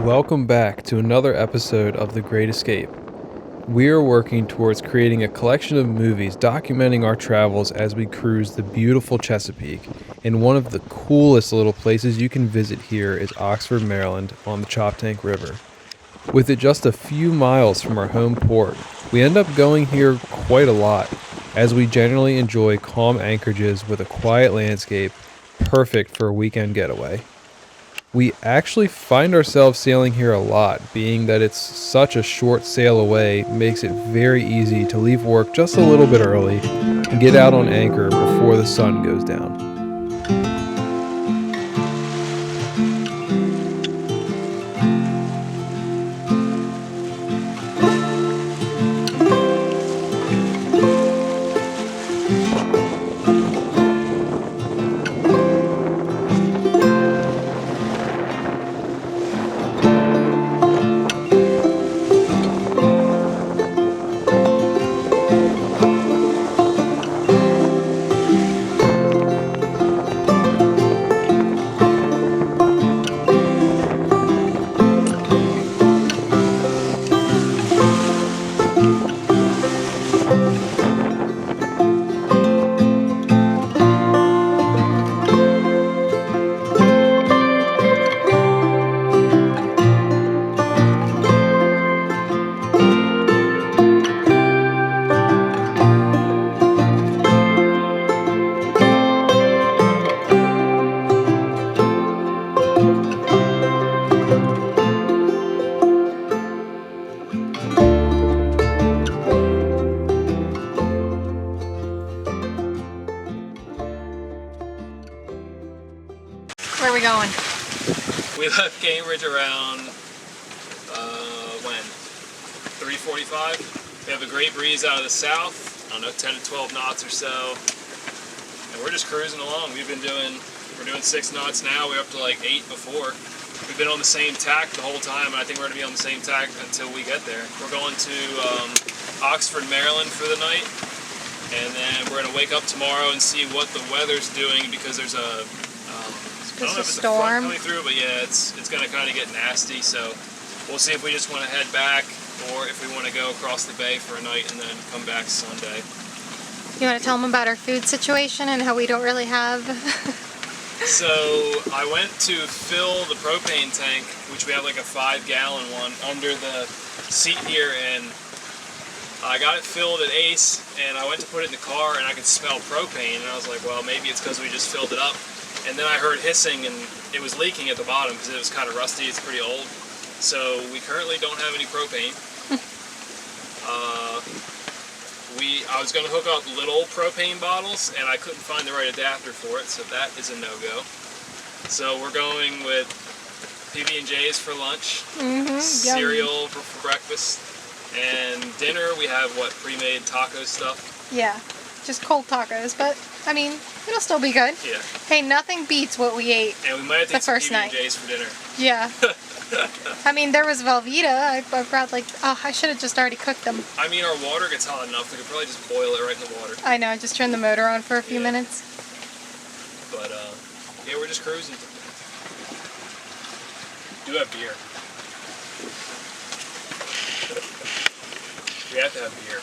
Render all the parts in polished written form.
Welcome back to another episode of The Great Escape. We are working towards creating a collection of movies documenting our travels as we cruise the beautiful Chesapeake, and one of the coolest little places you can visit here is Oxford, Maryland on the Choptank River. With it just a few miles from our home port, we end up going here quite a lot, as we generally enjoy calm anchorages with a quiet landscape, perfect for a weekend getaway. We actually find ourselves sailing here a lot, being that it's such a short sail away makes it very easy to leave work just a little bit early and get out on anchor before the sun goes down. Where are we going? We left Cambridge around, 3:45. We have a great breeze out of the south, I don't know, 10 to 12 knots or so. And we're just cruising along. We're doing 6 knots now. We're up to like 8 before. We've been on the same tack the whole time, and I think we're gonna be on the same tack until we get there. We're going to Oxford, Maryland for the night. And then we're gonna wake up tomorrow and see what the weather's doing, because there's a I don't know if it's a front coming through, but yeah, it's going to kind of get nasty, so we'll see if we just want to head back or if we want to go across the bay for a night and then come back Sunday. You want to tell them about our food situation and how we don't really have... So I went to fill the propane tank, which we have like a 5-gallon one, under the seat here, and I got it filled at Ace, and I went to put it in the car and I could smell propane, and I was like, well, maybe it's because we just filled it up. And then I heard hissing, and it was leaking at the bottom because it was kind of rusty. It's pretty old. So we currently don't have any propane. I was going to hook up little propane bottles, and I couldn't find the right adapter for it, so that is a no-go. So we're going with PB&J's for lunch, cereal for breakfast, and dinner we have, pre-made taco stuff? Yeah, just cold tacos, but, I mean, it'll still be good. Yeah. Hey, nothing beats what we ate and we might have to the first night. PB&J's for dinner. Yeah. I mean, there was Velveeta. I brought I should have just already cooked them. I mean, our water gets hot enough. We could probably just boil it right in the water. I know, just turn the motor on for a few minutes. But, yeah, we're just cruising. We do have beer. We have to have beer.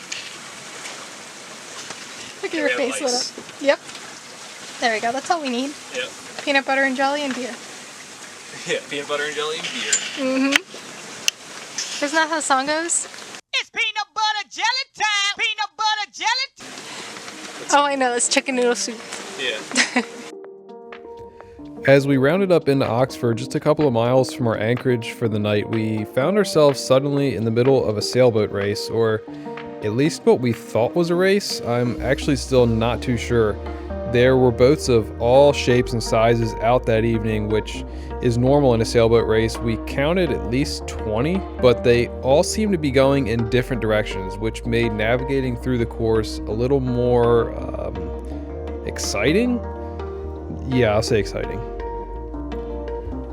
Look at your face lit up. Yep. There we go. That's all we need. Yep. Peanut butter and jelly and beer. Yeah, peanut butter and jelly and beer. Isn't that how the song goes? It's peanut butter jelly time! Peanut butter jelly! Oh, I know. It's chicken noodle soup. Yeah. As we rounded up into Oxford, just a couple of miles from our anchorage for the night, we found ourselves suddenly in the middle of a sailboat race, or at least what we thought was a race. I'm actually still not too sure. There were boats of all shapes and sizes out that evening, which is normal in a sailboat race. We counted at least 20, but they all seemed to be going in different directions, which made navigating through the course a little more exciting? Yeah, I'll say exciting.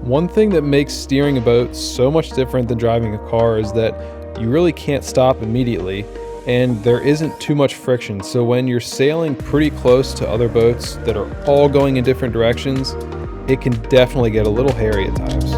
One thing that makes steering a boat so much different than driving a car is that you really can't stop immediately, and there isn't too much friction. So when you're sailing pretty close to other boats that are all going in different directions, it can definitely get a little hairy at times.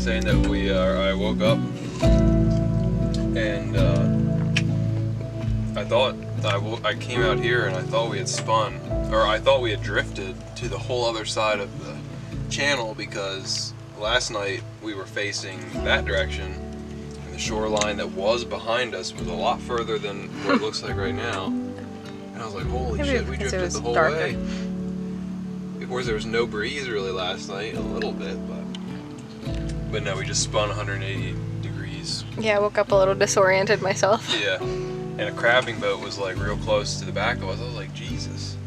saying that I woke up and I came out here and I thought we had spun, or I thought we had drifted to the whole other side of the channel, because last night we were facing that direction and the shoreline that was behind us was a lot further than what it looks like right now. And I was like, holy shit, we drifted the whole way. Of course, there was no breeze really last night, a little bit, but no, we just spun 180 degrees. Yeah, I woke up a little disoriented myself. Yeah, and a crabbing boat was like real close to the back of us. I was like, Jesus.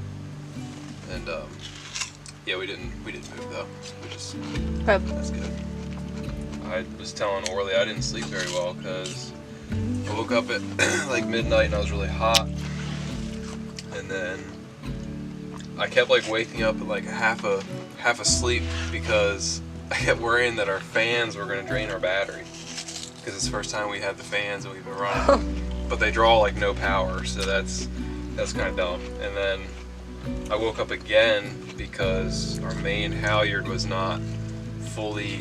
And yeah, we didn't move though. That's good. I was telling Orly I didn't sleep very well because I woke up at like midnight and I was really hot, and then I kept like waking up at like half asleep because I kept worrying that our fans were going to drain our battery, because it's the first time we had the fans and we've been running, but they draw like no power, so that's kind of dumb. And then I woke up again because our main halyard was not fully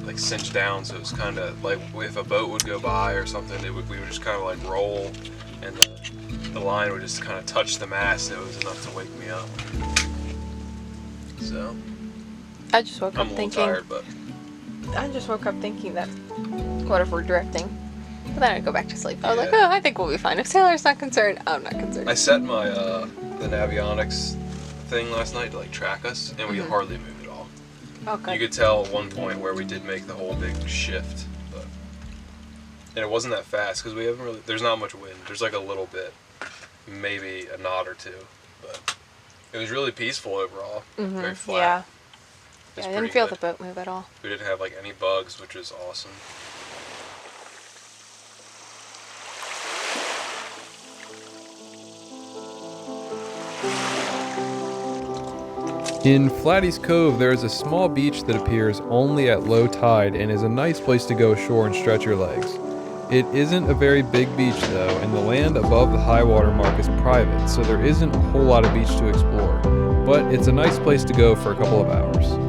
like cinched down, so it was kind of like if a boat would go by or something, we would just kind of like roll, and the line would just kind of touch the mast, and it was enough to wake me up. So I just woke I'm up a little thinking. tired, but I just woke up thinking that what if we're drifting? But then I'd go back to sleep. I was like, Yeah. oh, I think we'll be fine. If Sailor's not concerned, I'm not concerned. I set my the Navionics thing last night to like track us, and we hardly moved at all. Oh, good. You could tell at one point where we did make the whole big shift, and it wasn't that fast because we haven't really. There's not much wind. There's like a little bit, maybe a knot or two, but it was really peaceful overall. Very flat. Yeah. It's I didn't pretty feel good. the boat move at all. We didn't have like any bugs, which is awesome. In Flatty's Cove, there is a small beach that appears only at low tide and is a nice place to go ashore and stretch your legs. It isn't a very big beach though, and the land above the high water mark is private, so there isn't a whole lot of beach to explore, but it's a nice place to go for a couple of hours.